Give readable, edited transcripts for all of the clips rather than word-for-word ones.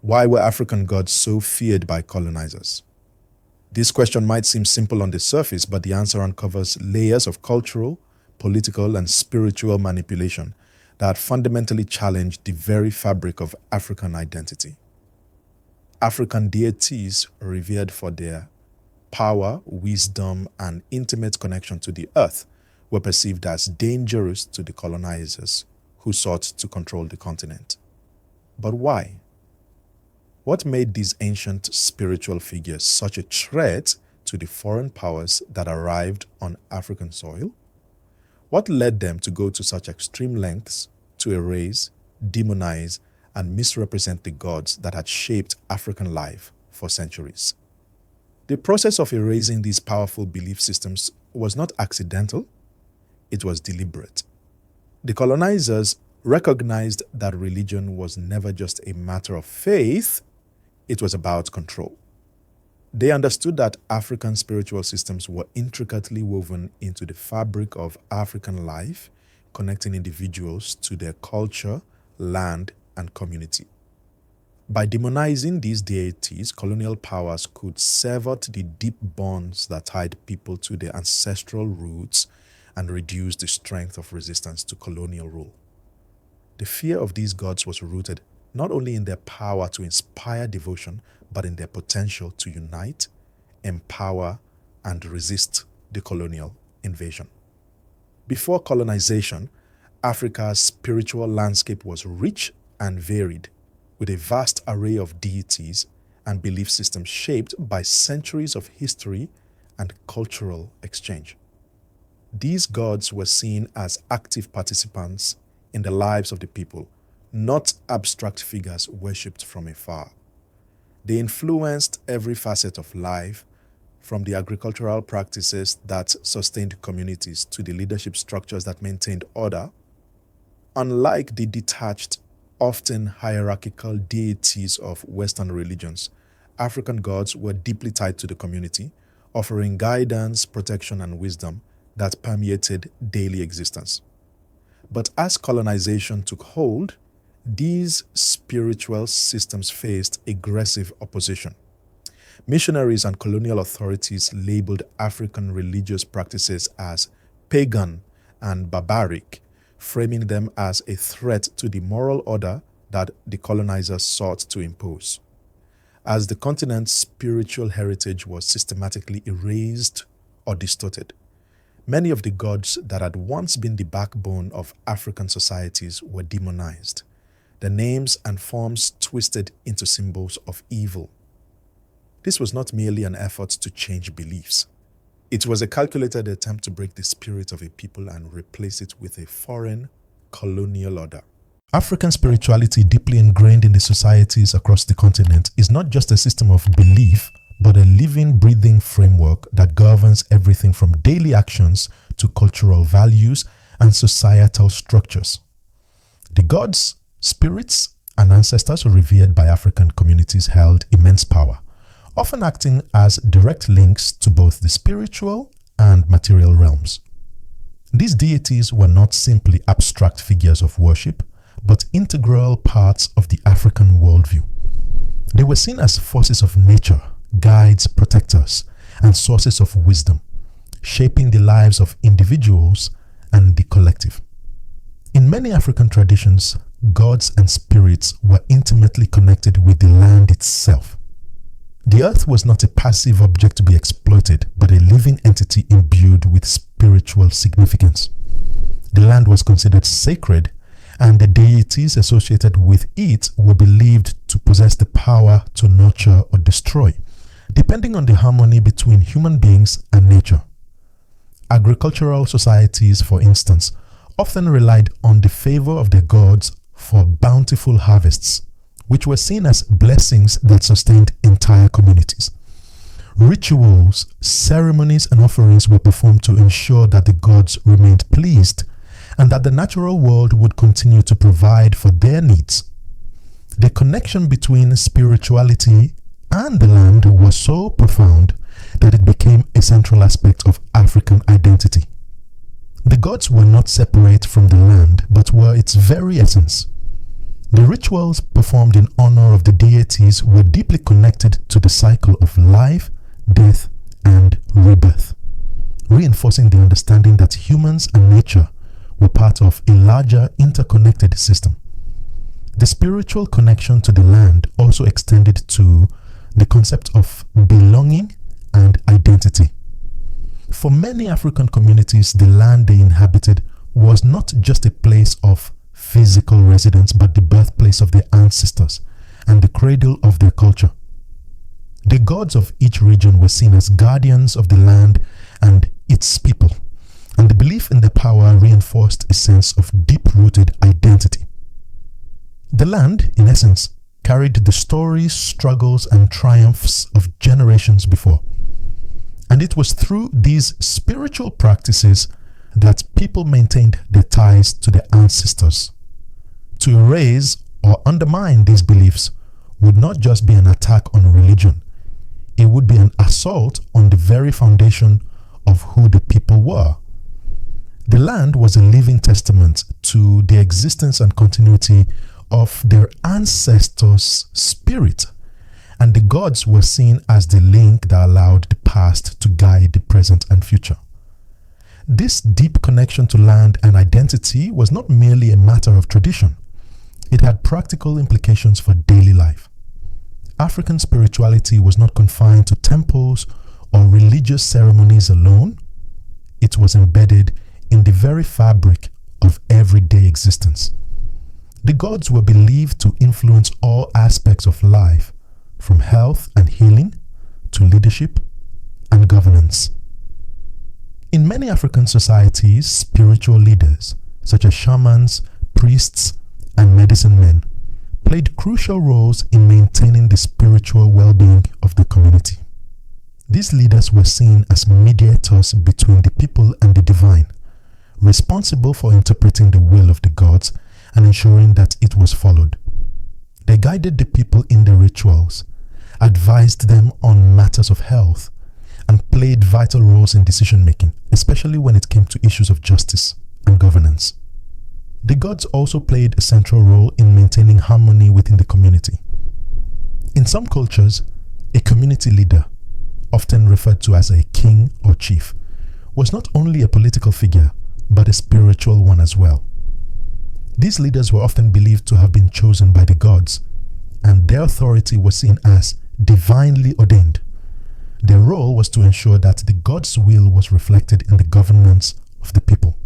Why were African gods so feared by colonizers? This question might seem simple on the surface, but the answer uncovers layers of cultural, political, and spiritual manipulation that fundamentally challenge the very fabric of African identity. African deities, revered for their power, wisdom, and intimate connection to the earth, were perceived as dangerous to the colonizers who sought to control the continent. But why? What made these ancient spiritual figures such a threat to the foreign powers that arrived on African soil? What led them to go to such extreme lengths to erase, demonize, and misrepresent the gods that had shaped African life for centuries? The process of erasing these powerful belief systems was not accidental, it was deliberate. The colonizers recognized that religion was never just a matter of faith, it was about control. They understood that African spiritual systems were intricately woven into the fabric of African life, connecting individuals to their culture, land, and community. By demonizing these deities, colonial powers could sever the deep bonds that tied people to their ancestral roots and reduce the strength of resistance to colonial rule. The fear of these gods was rooted not only in their power to inspire devotion, but in their potential to unite, empower, and resist the colonial invasion. Before colonization, Africa's spiritual landscape was rich and varied, with a vast array of deities and belief systems shaped by centuries of history and cultural exchange. These gods were seen as active participants in the lives of the people, not abstract figures worshipped from afar. They influenced every facet of life, from the agricultural practices that sustained communities to the leadership structures that maintained order. Unlike the detached, often hierarchical deities of Western religions, African gods were deeply tied to the community, offering guidance, protection, and wisdom that permeated daily existence. But as colonization took hold, these spiritual systems faced aggressive opposition. Missionaries and colonial authorities labeled African religious practices as pagan and barbaric, framing them as a threat to the moral order that the colonizers sought to impose. As the continent's spiritual heritage was systematically erased or distorted, many of the gods that had once been the backbone of African societies were demonized, their names and forms twisted into symbols of evil. This was not merely an effort to change beliefs. It was a calculated attempt to break the spirit of a people and replace it with a foreign, colonial order. African spirituality, deeply ingrained in the societies across the continent, is not just a system of belief, but a living, breathing framework that governs everything from daily actions to cultural values and societal structures. The gods, spirits, and ancestors revered by African communities held immense power, often acting as direct links to both the spiritual and material realms. These deities were not simply abstract figures of worship, but integral parts of the African worldview. They were seen as forces of nature, guides, protectors, and sources of wisdom, shaping the lives of individuals and the collective. In many African traditions, gods and spirits were intimately connected with the land itself. The earth was not a passive object to be exploited, but a living entity imbued with spiritual significance. The land was considered sacred, and the deities associated with it were believed to possess the power to nurture or destroy, depending on the harmony between human beings and nature. Agricultural societies, for instance, often relied on the favor of their gods for bountiful harvests, which were seen as blessings that sustained entire communities. Rituals, ceremonies, and offerings were performed to ensure that the gods remained pleased and that the natural world would continue to provide for their needs. The connection between spirituality and the land was so profound that it became a central aspect of African identity. The gods were not separate from the land, but were its very essence. The rituals performed in honor of the deities were deeply connected to the cycle of life, death, and rebirth, reinforcing the understanding that humans and nature were part of a larger interconnected system. The spiritual connection to the land also extended to the concept of belonging and identity. For many African communities, the land they inhabited was not just a place of physical residence, but the birthplace of their ancestors and the cradle of their culture. The gods of each region were seen as guardians of the land and its people, and the belief in their power reinforced a sense of deep-rooted identity. The land, in essence, carried the stories, struggles, and triumphs of generations before. And it was through these spiritual practices that people maintained their ties to their ancestors. To erase or undermine these beliefs would not just be an attack on religion, it would be an assault on the very foundation of who the people were. The land was a living testament to the existence and continuity of their ancestors' spirit, and the gods were seen as the link that allowed the past to guide the present and future. This deep connection to land and identity was not merely a matter of tradition. It had practical implications for daily life. African spirituality was not confined to temples or religious ceremonies alone. It was embedded in the very fabric of everyday existence. The gods were believed to influence all aspects of life, from health and healing to leadership and governance. In many African societies, spiritual leaders, such as shamans, priests, and medicine men, played crucial roles in maintaining the spiritual well-being of the community. These leaders were seen as mediators between the people and the divine, responsible for interpreting the will of the gods and ensuring that it was followed. They guided the people in their rituals, advised them on matters of health, and played vital roles in decision-making, especially when it came to issues of justice and governance. The gods also played a central role in maintaining harmony within the community. In some cultures, a community leader, often referred to as a king or chief, was not only a political figure, but a spiritual one as well. These leaders were often believed to have been chosen by the gods, and their authority was seen as divinely ordained. Their role was to ensure that the God's will was reflected in the governance of the people.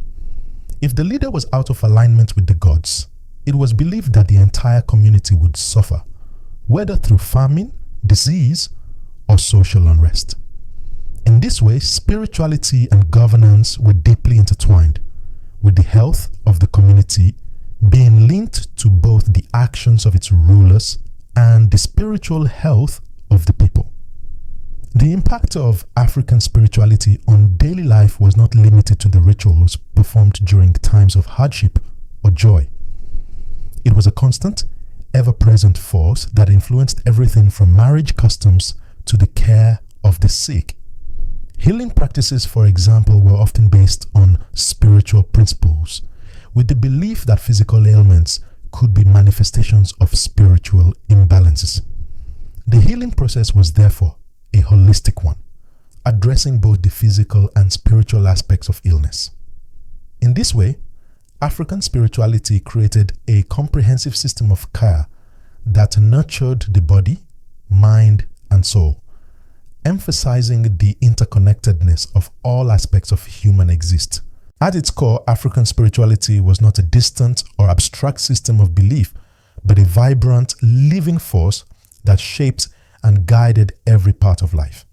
If the leader was out of alignment with the gods, it was believed that the entire community would suffer, whether through famine, disease, or social unrest. In this way, spirituality and governance were deeply intertwined, with the health of the community being linked to both the actions of its rulers and the spiritual health of the people. The impact of African spirituality on daily life was not limited to the rituals performed during times of hardship or joy. It was a constant, ever-present force that influenced everything from marriage customs to the care of the sick. Healing practices, for example, were often based on spiritual principles, with the belief that physical ailments could be manifestations of spiritual imbalances. The healing process was therefore a holistic one, addressing both the physical and spiritual aspects of illness. In this way, African spirituality created a comprehensive system of care that nurtured the body, mind, and soul, emphasizing the interconnectedness of all aspects of human existence. At its core, African spirituality was not a distant or abstract system of belief, but a vibrant, living force that shaped and guided every part of life.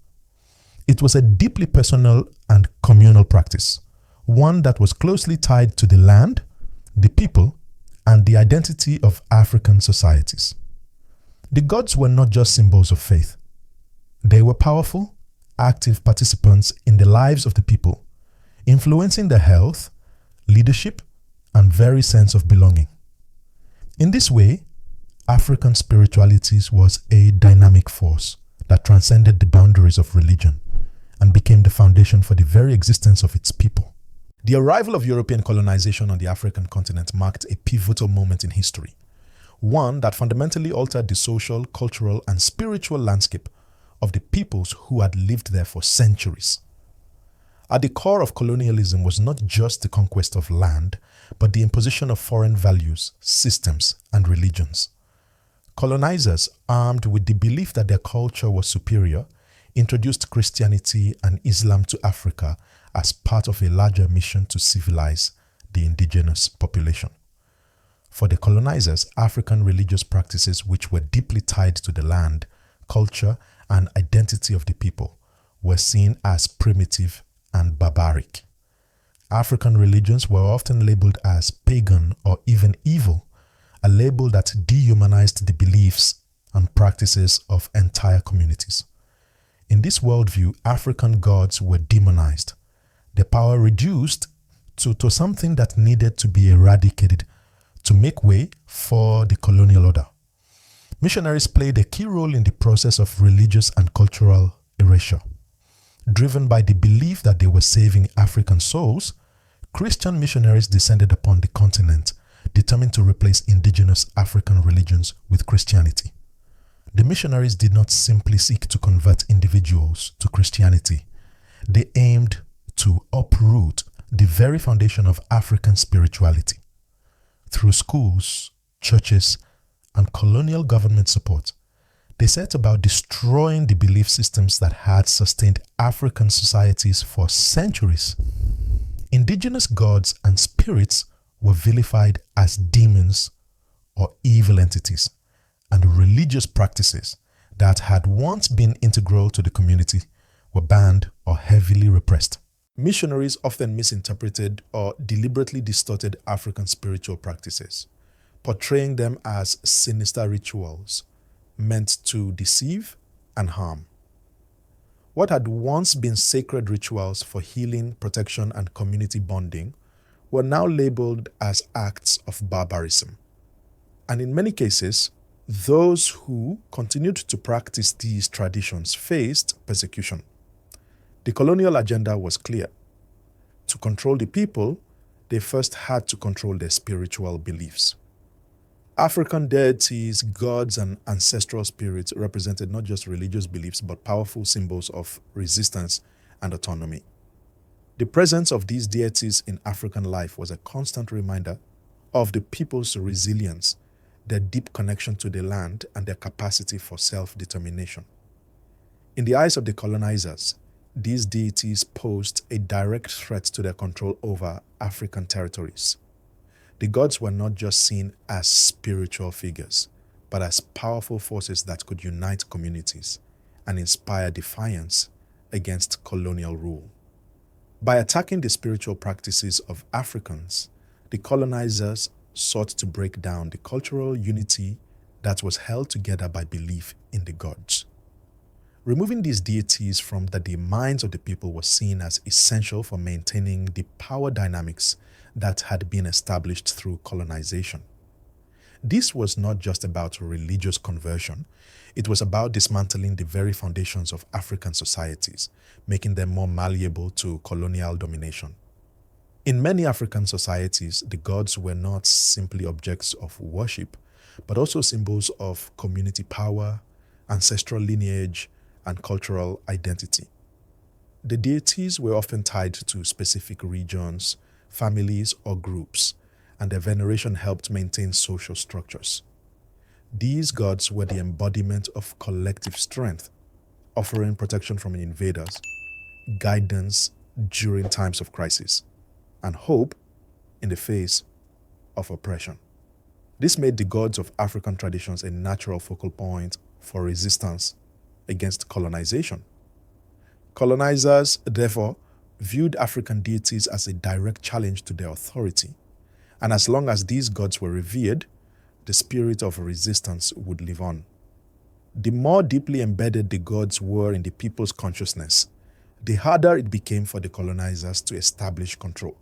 It was a deeply personal and communal practice, one that was closely tied to the land, the people, and the identity of African societies. The gods were not just symbols of faith. They were powerful, active participants in the lives of the people, influencing their health, leadership, and very sense of belonging. In this way, African spirituality was a dynamic force that transcended the boundaries of religion and became the foundation for the very existence of its people. The arrival of European colonization on the African continent marked a pivotal moment in history, one that fundamentally altered the social, cultural, and spiritual landscape of the peoples who had lived there for centuries. At the core of colonialism was not just the conquest of land, but the imposition of foreign values, systems, and religions. Colonizers, armed with the belief that their culture was superior, introduced Christianity and Islam to Africa as part of a larger mission to civilize the indigenous population. For the colonizers, African religious practices which were deeply tied to the land, culture, and identity of the people were seen as primitive and barbaric. African religions were often labeled as pagan or even evil, a label that dehumanized the beliefs and practices of entire communities. In this worldview, African gods were demonized, their power reduced to something that needed to be eradicated to make way for the colonial order. Missionaries played a key role in the process of religious and cultural erasure. Driven by the belief that they were saving African souls, Christian missionaries descended upon the continent, determined to replace indigenous African religions with Christianity. The missionaries did not simply seek to convert individuals to Christianity. They aimed to uproot the very foundation of African spirituality. Through schools, churches, and colonial government support, they set about destroying the belief systems that had sustained African societies for centuries. Indigenous gods and spirits were vilified as demons or evil entities, and religious practices that had once been integral to the community were banned or heavily repressed. Missionaries often misinterpreted or deliberately distorted African spiritual practices, portraying them as sinister rituals meant to deceive and harm. What had once been sacred rituals for healing, protection, and community bonding were now labeled as acts of barbarism. And in many cases, those who continued to practice these traditions faced persecution. The colonial agenda was clear. To control the people, they first had to control their spiritual beliefs. African deities, gods, and ancestral spirits represented not just religious beliefs, but powerful symbols of resistance and autonomy. The presence of these deities in African life was a constant reminder of the people's resilience, their deep connection to the land, and their capacity for self-determination. In the eyes of the colonizers, these deities posed a direct threat to their control over African territories. The gods were not just seen as spiritual figures, but as powerful forces that could unite communities and inspire defiance against colonial rule. By attacking the spiritual practices of Africans, the colonizers sought to break down the cultural unity that was held together by belief in the gods. Removing these deities from the minds of the people was seen as essential for maintaining the power dynamics that had been established through colonization. This was not just about religious conversion, it was about dismantling the very foundations of African societies, making them more malleable to colonial domination. In many African societies, the gods were not simply objects of worship, but also symbols of community power, ancestral lineage, and cultural identity. The deities were often tied to specific regions, families, or groups, and their veneration helped maintain social structures. These gods were the embodiment of collective strength, offering protection from invaders, guidance during times of crisis, and hope in the face of oppression. This made the gods of African traditions a natural focal point for resistance against colonization. Colonizers, therefore, viewed African deities as a direct challenge to their authority, and as long as these gods were revered, the spirit of resistance would live on. The more deeply embedded the gods were in the people's consciousness, the harder it became for the colonizers to establish control.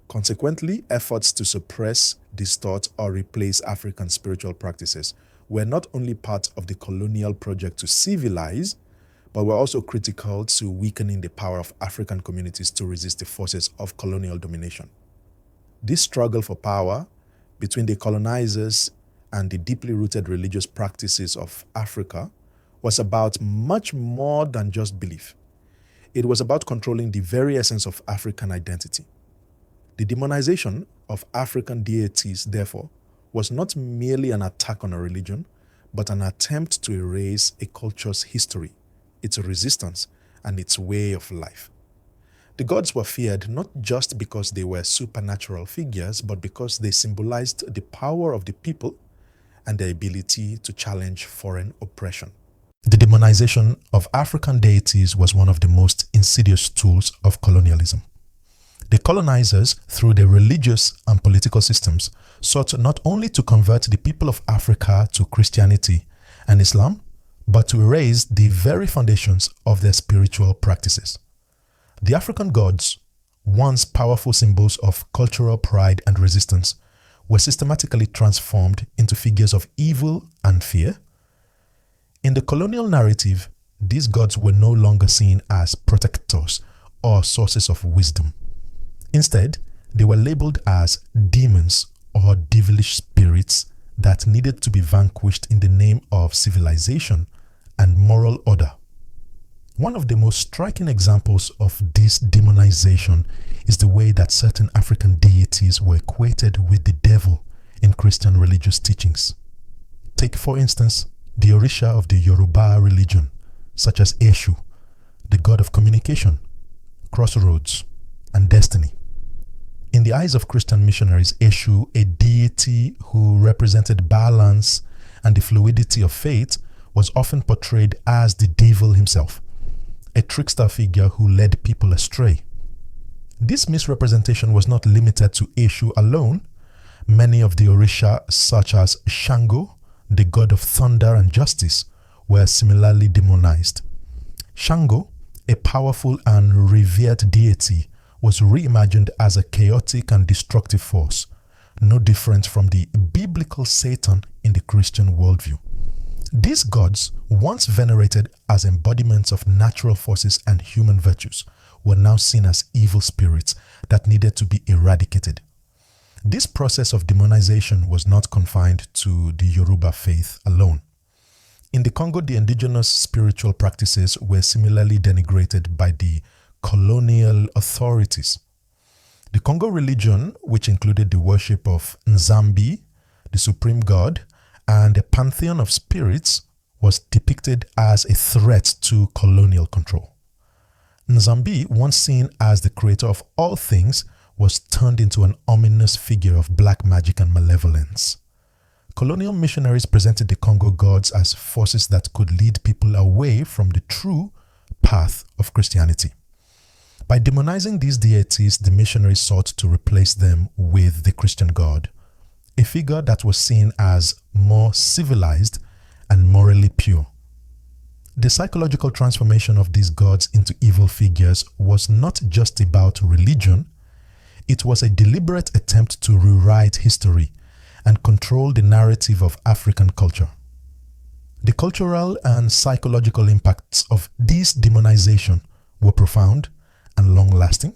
Consequently, efforts to suppress, distort, or replace African spiritual practices were not only part of the colonial project to civilize, but were also critical to weakening the power of African communities to resist the forces of colonial domination. This struggle for power between the colonizers and the deeply rooted religious practices of Africa was about much more than just belief. It was about controlling the very essence of African identity. The demonization of African deities, therefore, was not merely an attack on a religion, but an attempt to erase a culture's history, its resistance, and its way of life. The gods were feared not just because they were supernatural figures, but because they symbolized the power of the people and their ability to challenge foreign oppression. The demonization of African deities was one of the most insidious tools of colonialism. The colonizers, through their religious and political systems, sought not only to convert the people of Africa to Christianity and Islam, but to erase the very foundations of their spiritual practices. The African gods, once powerful symbols of cultural pride and resistance, were systematically transformed into figures of evil and fear. In the colonial narrative, these gods were no longer seen as protectors or sources of wisdom. Instead, they were labeled as demons or devilish spirits that needed to be vanquished in the name of civilization and moral order. One of the most striking examples of this demonization is the way that certain African deities were equated with the devil in Christian religious teachings. Take, for instance, the Orisha of the Yoruba religion, such as Eshu, the god of communication, crossroads, and destiny. In the eyes of Christian missionaries, Eshu, a deity who represented balance and the fluidity of fate, was often portrayed as the devil himself, a trickster figure who led people astray. This misrepresentation was not limited to Eshu alone. Many of the Orisha, such as Shango, the god of thunder and justice, were similarly demonized. Shango, a powerful and revered deity, was reimagined as a chaotic and destructive force, no different from the biblical Satan in the Christian worldview. These gods, once venerated as embodiments of natural forces and human virtues, were now seen as evil spirits that needed to be eradicated. This process of demonization was not confined to the Yoruba faith alone. In the Congo, the indigenous spiritual practices were similarly denigrated by the colonial authorities. The Congo religion, which included the worship of Nzambi, the supreme god, and a pantheon of spirits, was depicted as a threat to colonial control. Nzambi, once seen as the creator of all things, was turned into an ominous figure of black magic and malevolence. Colonial missionaries presented the Congo gods as forces that could lead people away from the true path of Christianity. By demonizing these deities, the missionaries sought to replace them with the Christian God, a figure that was seen as more civilized and morally pure. The psychological transformation of these gods into evil figures was not just about religion. It was a deliberate attempt to rewrite history and control the narrative of African culture. The cultural and psychological impacts of this demonization were profound and long-lasting.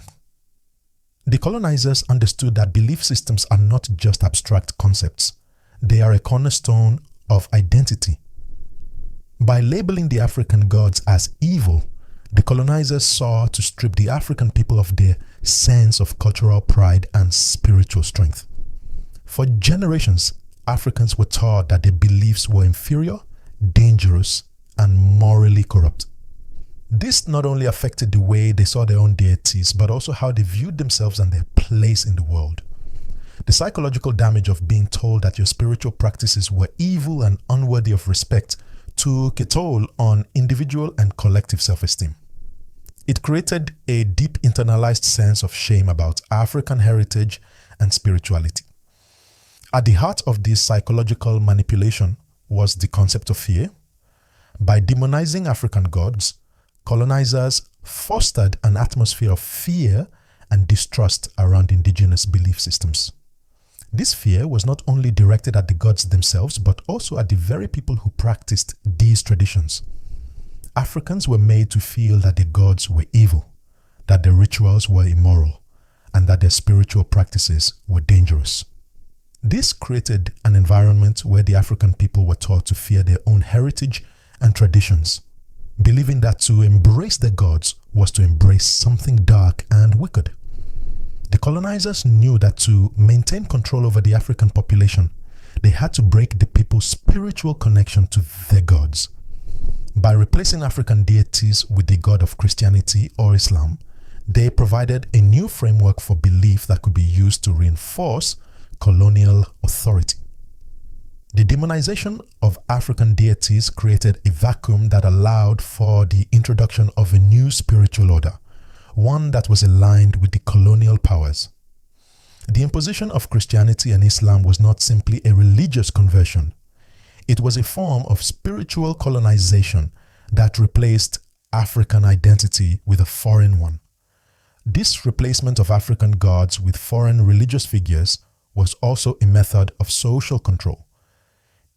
The colonizers understood that belief systems are not just abstract concepts. They are a cornerstone of identity. By labeling the African gods as evil, the colonizers sought to strip the African people of their sense of cultural pride and spiritual strength. For generations, Africans were taught that their beliefs were inferior, dangerous, and morally corrupt. This not only affected the way they saw their own deities, but also how they viewed themselves and their place in the world. The psychological damage of being told that your spiritual practices were evil and unworthy of respect took a toll on individual and collective self-esteem. It created a deep internalized sense of shame about African heritage and spirituality. At the heart of this psychological manipulation was the concept of fear. By demonizing African gods, colonizers fostered an atmosphere of fear and distrust around indigenous belief systems. This fear was not only directed at the gods themselves, but also at the very people who practiced these traditions. Africans were made to feel that the gods were evil, that their rituals were immoral, and that their spiritual practices were dangerous. This created an environment where the African people were taught to fear their own heritage and traditions, believing that to embrace their gods was to embrace something dark and wicked. The colonizers knew that to maintain control over the African population, they had to break the people's spiritual connection to their gods. By replacing African deities with the god of Christianity or Islam, they provided a new framework for belief that could be used to reinforce colonial authority. The demonization of African deities created a vacuum that allowed for the introduction of a new spiritual order, one that was aligned with the colonial powers. The imposition of Christianity and Islam was not simply a religious conversion. It was a form of spiritual colonization that replaced African identity with a foreign one. This replacement of African gods with foreign religious figures was also a method of social control.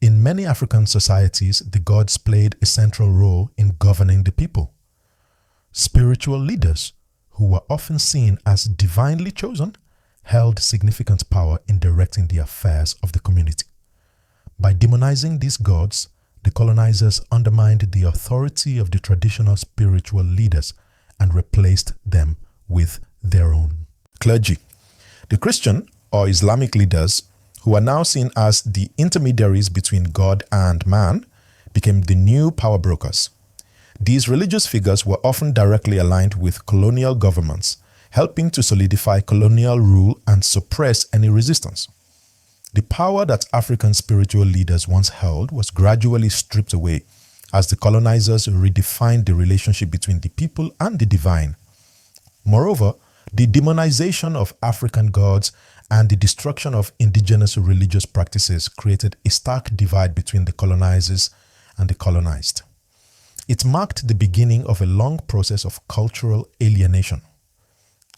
In many African societies, the gods played a central role in governing the people. Spiritual leaders, who were often seen as divinely chosen, held significant power in directing the affairs of the community. By demonizing these gods, the colonizers undermined the authority of the traditional spiritual leaders and replaced them with their own. Clergy. The Christian or Islamic leaders, who are now seen as the intermediaries between God and man, became the new power brokers. These religious figures were often directly aligned with colonial governments, helping to solidify colonial rule and suppress any resistance. The power that African spiritual leaders once held was gradually stripped away as the colonizers redefined the relationship between the people and the divine. Moreover, the demonization of African gods and the destruction of indigenous religious practices created a stark divide between the colonizers and the colonized. It marked the beginning of a long process of cultural alienation.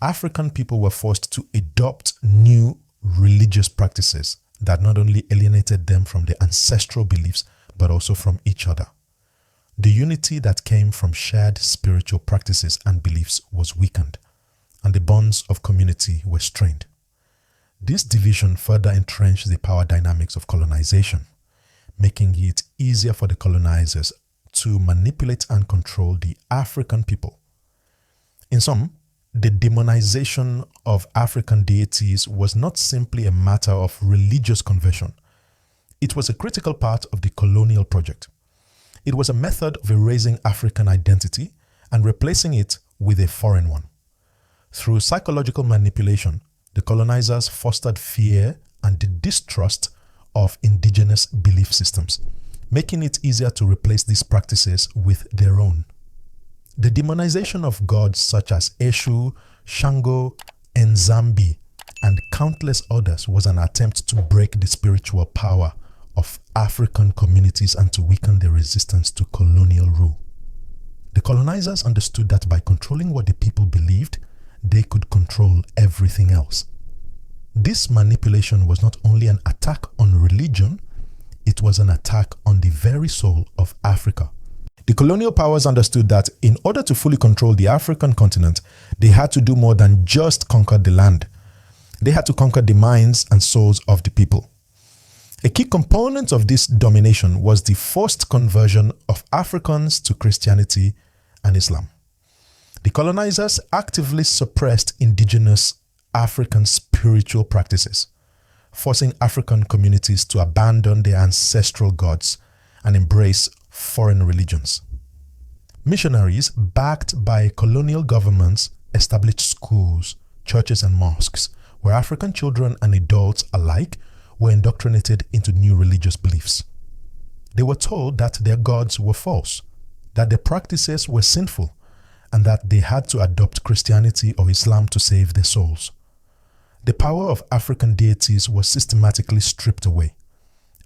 African people were forced to adopt new religious practices that not only alienated them from their ancestral beliefs, but also from each other. The unity that came from shared spiritual practices and beliefs was weakened, and the bonds of community were strained. This division further entrenched the power dynamics of colonization, making it easier for the colonizers to manipulate and control the African people. In sum, the demonization of African deities was not simply a matter of religious conversion. It was a critical part of the colonial project. It was a method of erasing African identity and replacing it with a foreign one. Through psychological manipulation, the colonizers fostered fear and the distrust of indigenous belief systems, making it easier to replace these practices with their own. The demonization of gods such as Eshu, Shango, Nzambi, and countless others was an attempt to break the spiritual power of African communities and to weaken their resistance to colonial rule. The colonizers understood that by controlling what the people believed, they could control everything else. This manipulation was not only an attack on religion, it was an attack on the very soul of Africa. The colonial powers understood that in order to fully control the African continent, they had to do more than just conquer the land. They had to conquer the minds and souls of the people. A key component of this domination was the forced conversion of Africans to Christianity and Islam. The colonizers actively suppressed indigenous African spiritual practices, forcing African communities to abandon their ancestral gods and embrace foreign religions. Missionaries, backed by colonial governments, established schools, churches, and mosques, where African children and adults alike were indoctrinated into new religious beliefs. They were told that their gods were false, that their practices were sinful, and that they had to adopt Christianity or Islam to save their souls. The power of African deities was systematically stripped away,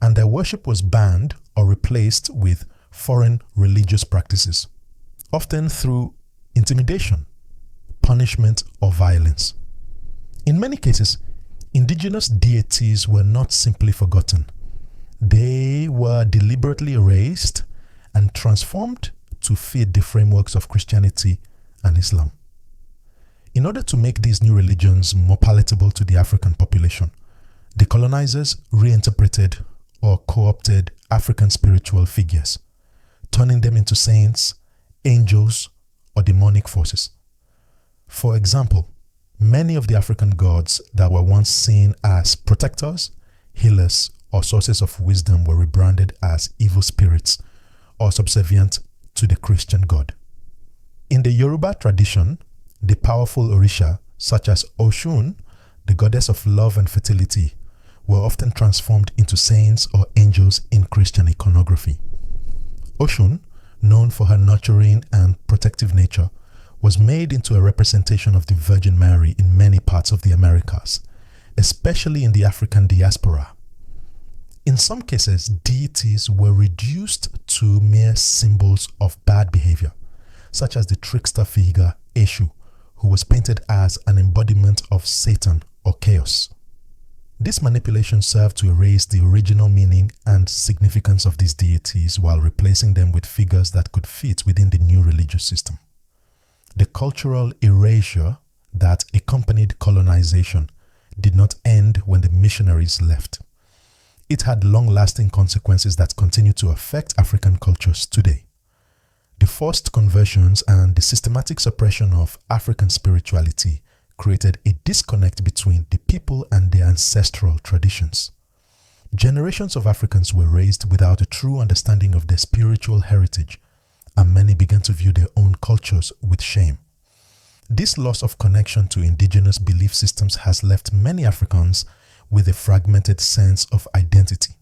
and their worship was banned or replaced with foreign religious practices, often through intimidation, punishment, or violence. In many cases, indigenous deities were not simply forgotten. They were deliberately erased and transformed to fit the frameworks of Christianity and Islam. In order to make these new religions more palatable to the African population, The colonizers reinterpreted or co-opted African spiritual figures, turning them into saints, angels, or demonic forces. For example, many of the African gods that were once seen as protectors, healers, or sources of wisdom were rebranded as evil spirits or subservient to the Christian God. In the Yoruba tradition, the powerful Orisha, such as Oshun, the goddess of love and fertility, were often transformed into saints or angels in Christian iconography. Oshun, known for her nurturing and protective nature, was made into a representation of the Virgin Mary in many parts of the Americas, especially in the African diaspora. In some cases, deities were reduced to mere symbols of bad behavior, such as the trickster figure Eshu, who was painted as an embodiment of Satan or chaos. This manipulation served to erase the original meaning and significance of these deities while replacing them with figures that could fit within the new religious system. The cultural erasure that accompanied colonization did not end when the missionaries left. It had long-lasting consequences that continue to affect African cultures today. The forced conversions and the systematic suppression of African spirituality created a disconnect between the people and their ancestral traditions. Generations of Africans were raised without a true understanding of their spiritual heritage, and many began to view their own cultures with shame. This loss of connection to indigenous belief systems has left many Africans with a fragmented sense of identity.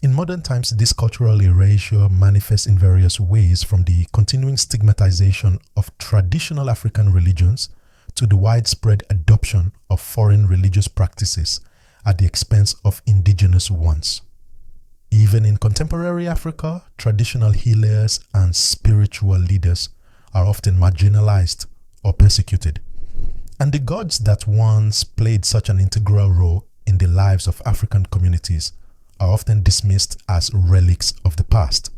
In modern times, this cultural erasure manifests in various ways, from the continuing stigmatization of traditional African religions to the widespread adoption of foreign religious practices at the expense of indigenous ones. Even in contemporary Africa, traditional healers and spiritual leaders are often marginalized or persecuted. And the gods that once played such an integral role in the lives of African communities are often dismissed as relics of the past.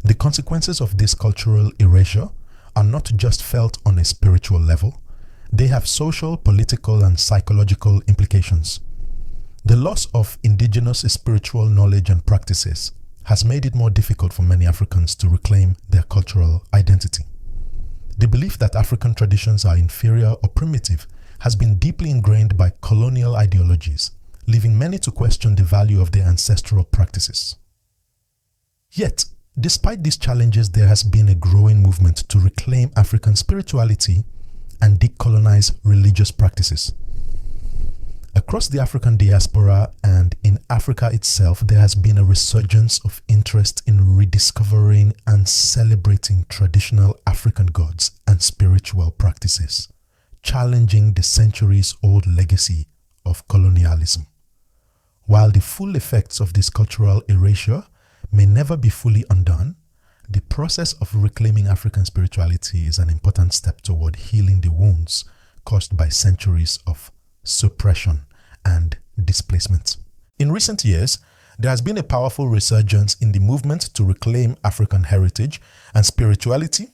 The consequences of this cultural erasure are not just felt on a spiritual level, they have social, political, and psychological implications. The loss of indigenous spiritual knowledge and practices has made it more difficult for many Africans to reclaim their cultural identity. The belief that African traditions are inferior or primitive has been deeply ingrained by colonial ideologies, leaving many to question the value of their ancestral practices. Yet, despite these challenges, there has been a growing movement to reclaim African spirituality and decolonize religious practices. Across the African diaspora and in Africa itself, there has been a resurgence of interest in rediscovering and celebrating traditional African gods and spiritual practices, challenging the centuries-old legacy of colonialism. While the full effects of this cultural erasure may never be fully undone, the process of reclaiming African spirituality is an important step toward healing the wounds caused by centuries of suppression and displacement. In recent years, there has been a powerful resurgence in the movement to reclaim African heritage and spirituality.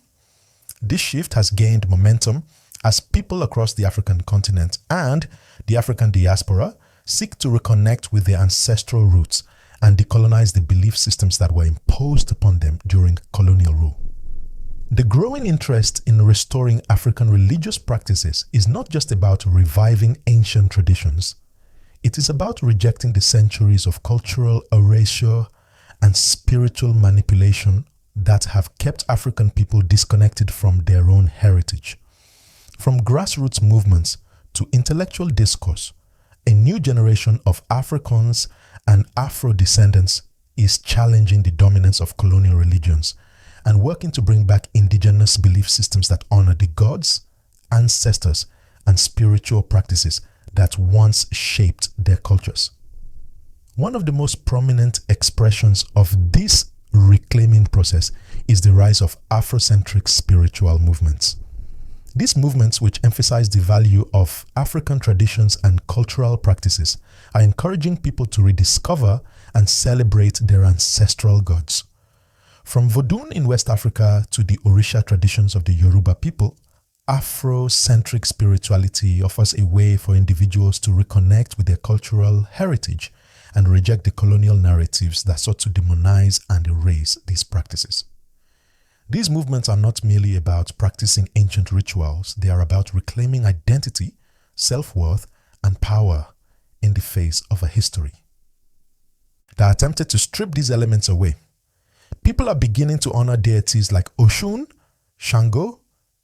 This shift has gained momentum as people across the African continent and the African diaspora seek to reconnect with their ancestral roots and decolonize the belief systems that were imposed upon them during colonial rule. The growing interest in restoring African religious practices is not just about reviving ancient traditions. It is about rejecting the centuries of cultural erasure and spiritual manipulation that have kept African people disconnected from their own heritage. From grassroots movements to intellectual discourse, a new generation of Africans and Afro-descendants is challenging the dominance of colonial religions and working to bring back indigenous belief systems that honor the gods, ancestors, and spiritual practices that once shaped their cultures. One of the most prominent expressions of this reclaiming process is the rise of Afrocentric spiritual movements. These movements, which emphasize the value of African traditions and cultural practices, are encouraging people to rediscover and celebrate their ancestral gods. From Vodun in West Africa to the Orisha traditions of the Yoruba people, Afrocentric spirituality offers a way for individuals to reconnect with their cultural heritage and reject the colonial narratives that sought to demonize and erase these practices. These movements are not merely about practicing ancient rituals, they are about reclaiming identity, self-worth, and power in the face of a history that attempted to strip these elements away. People are beginning to honor deities like Oshun, Shango,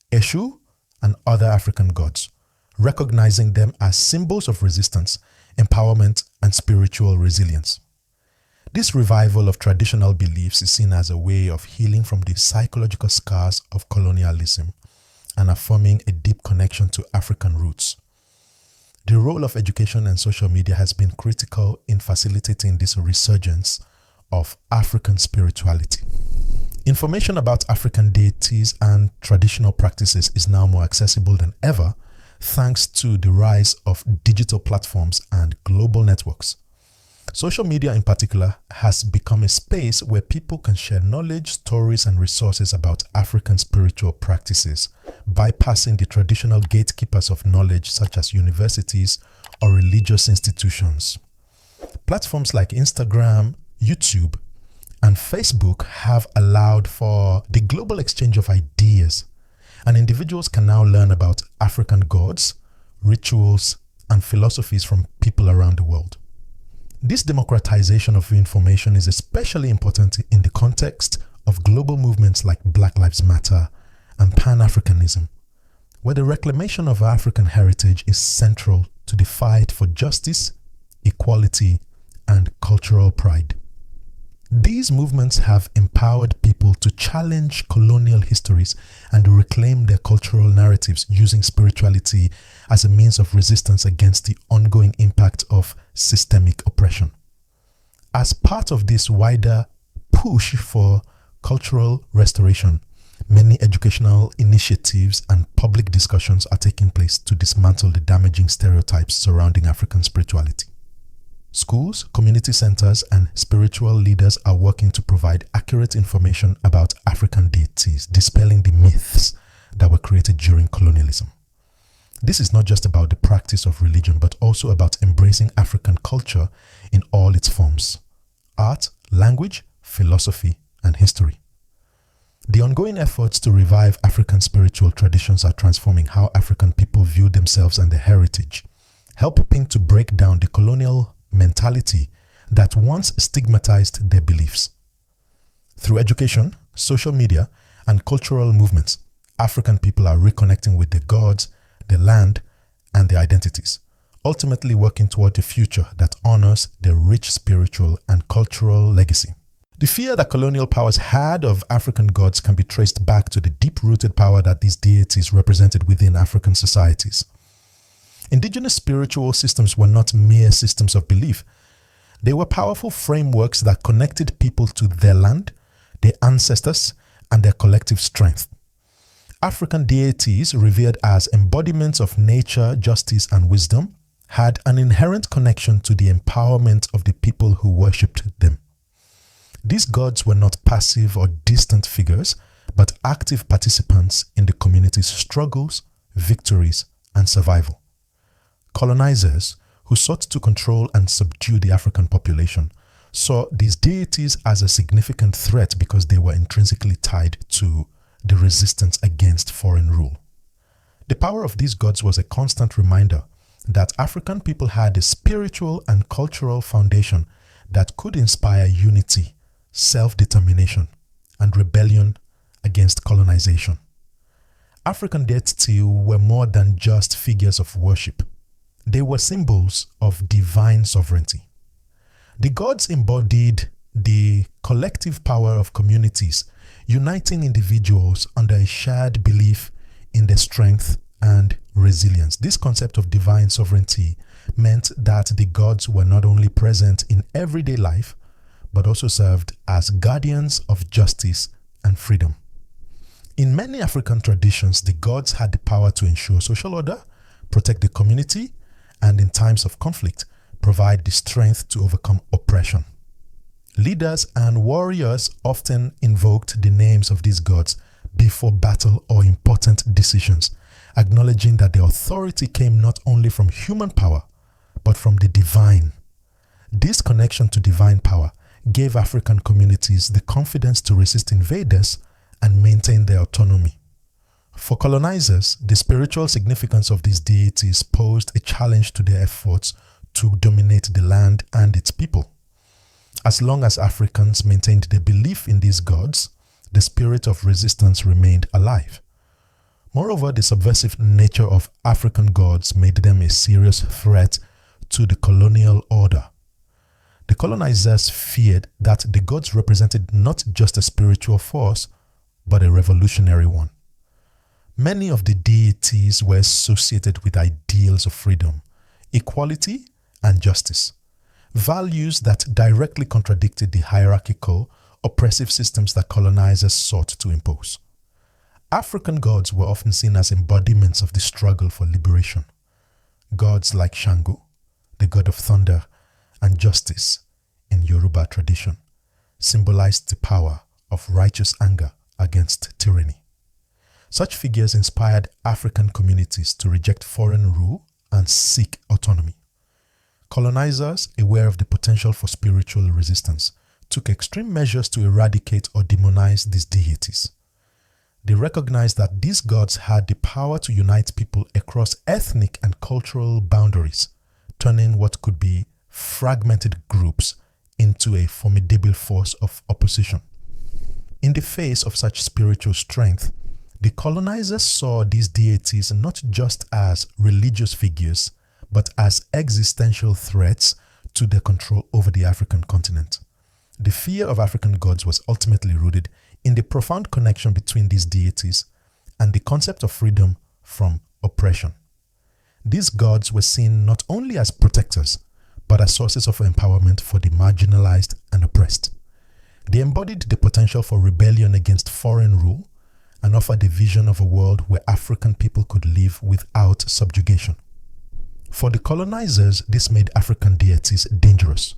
Eshu, and other African gods, recognizing them as symbols of resistance, empowerment, and spiritual resilience. This revival of traditional beliefs is seen as a way of healing from the psychological scars of colonialism and affirming a deep connection to African roots. The role of education and social media has been critical in facilitating this resurgence of African spirituality. Information about African deities and traditional practices is now more accessible than ever, thanks to the rise of digital platforms and global networks. Social media in particular has become a space where people can share knowledge, stories, and resources about African spiritual practices, bypassing the traditional gatekeepers of knowledge such as universities or religious institutions. Platforms like Instagram, YouTube, and Facebook have allowed for the global exchange of ideas, and individuals can now learn about African gods, rituals, and philosophies from people around the world. This democratization of information is especially important in the context of global movements like Black Lives Matter and Pan-Africanism, where the reclamation of African heritage is central to the fight for justice, equality, and cultural pride. These movements have empowered people to challenge colonial histories and reclaim their cultural narratives using spirituality as a means of resistance against the ongoing impact of systemic oppression. As part of this wider push for cultural restoration, many educational initiatives and public discussions are taking place to dismantle the damaging stereotypes surrounding African spirituality. Schools, community centers, and spiritual leaders are working to provide accurate information about African deities, dispelling the myths that were created during colonialism. This is not just about the practice of religion, but also about embracing African culture in all its forms: art, language, philosophy, and history. The ongoing efforts to revive African spiritual traditions are transforming how African people view themselves and their heritage, helping to break down the colonial mentality that once stigmatized their beliefs. Through education, social media, and cultural movements, African people are reconnecting with their gods, their land, and their identities, ultimately working toward a future that honors their rich spiritual and cultural legacy. The fear that colonial powers had of African gods can be traced back to the deep-rooted power that these deities represented within African societies. Indigenous spiritual systems were not mere systems of belief. They were powerful frameworks that connected people to their land, their ancestors, and their collective strength. African deities, revered as embodiments of nature, justice, and wisdom, had an inherent connection to the empowerment of the people who worshipped them. These gods were not passive or distant figures, but active participants in the community's struggles, victories, and survival. Colonizers, who sought to control and subdue the African population, saw these deities as a significant threat because they were intrinsically tied to the resistance against foreign rule. The power of these gods was a constant reminder that African people had a spiritual and cultural foundation that could inspire unity, self-determination, and rebellion against colonization. African deities were more than just figures of worship. They were symbols of divine sovereignty. The gods embodied the collective power of communities, uniting individuals under a shared belief in their strength and resilience. This concept of divine sovereignty meant that the gods were not only present in everyday life, but also served as guardians of justice and freedom. In many African traditions, the gods had the power to ensure social order, protect the community, and in times of conflict, provide the strength to overcome oppression. Leaders and warriors often invoked the names of these gods before battle or important decisions, acknowledging that the authority came not only from human power, but from the divine. This connection to divine power gave African communities the confidence to resist invaders and maintain their autonomy. For colonizers, the spiritual significance of these deities posed a challenge to their efforts to dominate the land and its people. As long as Africans maintained their belief in these gods, the spirit of resistance remained alive. Moreover, the subversive nature of African gods made them a serious threat to the colonial order. The colonizers feared that the gods represented not just a spiritual force, but a revolutionary one. Many of the deities were associated with ideals of freedom, equality, and justice, values that directly contradicted the hierarchical, oppressive systems that colonizers sought to impose. African gods were often seen as embodiments of the struggle for liberation. Gods like Shango, the god of thunder and justice in Yoruba tradition, symbolized the power of righteous anger against tyranny. Such figures inspired African communities to reject foreign rule and seek autonomy. Colonizers, aware of the potential for spiritual resistance, took extreme measures to eradicate or demonize these deities. They recognized that these gods had the power to unite people across ethnic and cultural boundaries, turning what could be fragmented groups into a formidable force of opposition. In the face of such spiritual strength, the colonizers saw these deities not just as religious figures, but as existential threats to their control over the African continent. The fear of African gods was ultimately rooted in the profound connection between these deities and the concept of freedom from oppression. These gods were seen not only as protectors, but as sources of empowerment for the marginalized and oppressed. They embodied the potential for rebellion against foreign rule and offered a vision of a world where African people could live without subjugation. For the colonizers, this made African deities dangerous,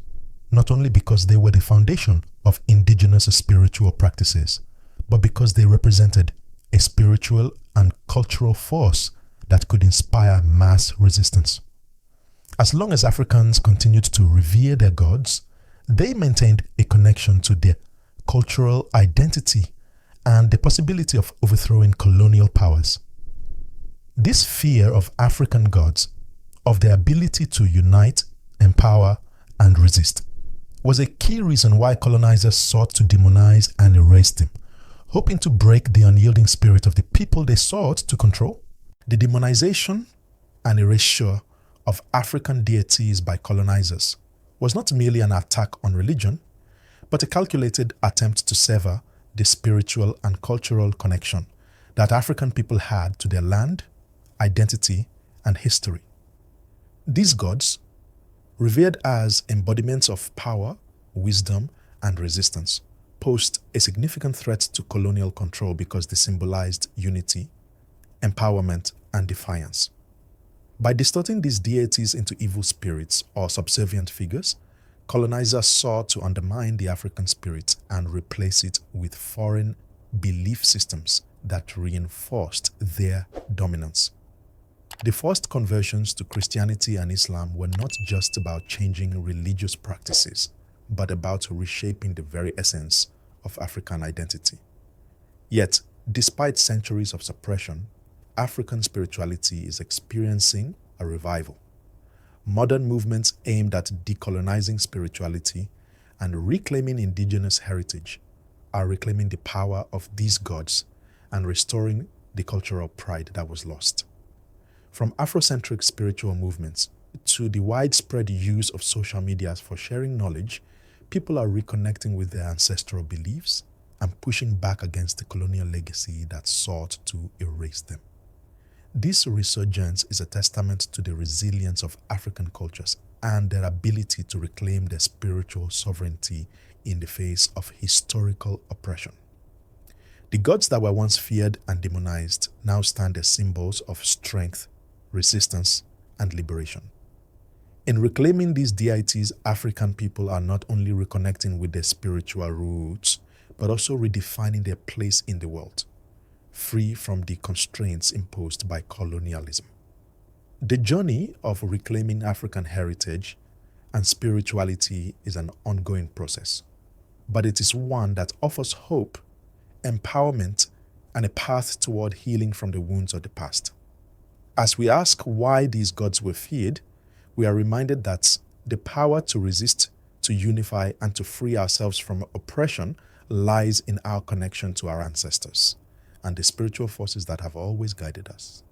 not only because they were the foundation of indigenous spiritual practices, but because they represented a spiritual and cultural force that could inspire mass resistance. As long as Africans continued to revere their gods, they maintained a connection to their cultural identity and the possibility of overthrowing colonial powers. This fear of African gods, of their ability to unite, empower, and resist, was a key reason why colonizers sought to demonize and erase them, hoping to break the unyielding spirit of the people they sought to control. The demonization and erasure of African deities by colonizers was not merely an attack on religion, but a calculated attempt to sever the spiritual and cultural connection that African people had to their land, identity, and history. These gods, revered as embodiments of power, wisdom, and resistance, posed a significant threat to colonial control because they symbolized unity, empowerment, and defiance. By distorting these deities into evil spirits or subservient figures, colonizers sought to undermine the African spirit and replace it with foreign belief systems that reinforced their dominance. The forced conversions to Christianity and Islam were not just about changing religious practices, but about reshaping the very essence of African identity. Yet, despite centuries of suppression, African spirituality is experiencing a revival. Modern movements aimed at decolonizing spirituality and reclaiming indigenous heritage are reclaiming the power of these gods and restoring the cultural pride that was lost. From Afrocentric spiritual movements to the widespread use of social media for sharing knowledge, people are reconnecting with their ancestral beliefs and pushing back against the colonial legacy that sought to erase them. This resurgence is a testament to the resilience of African cultures and their ability to reclaim their spiritual sovereignty in the face of historical oppression. The gods that were once feared and demonized now stand as symbols of strength, resistance, and liberation. In reclaiming these deities, African people are not only reconnecting with their spiritual roots, but also redefining their place in the world. free from the constraints imposed by colonialism. The journey of reclaiming African heritage and spirituality is an ongoing process, but it is one that offers hope, empowerment, and a path toward healing from the wounds of the past. As we ask why these gods were feared, we are reminded that the power to resist, to unify, and to free ourselves from oppression lies in our connection to our ancestors and the spiritual forces that have always guided us.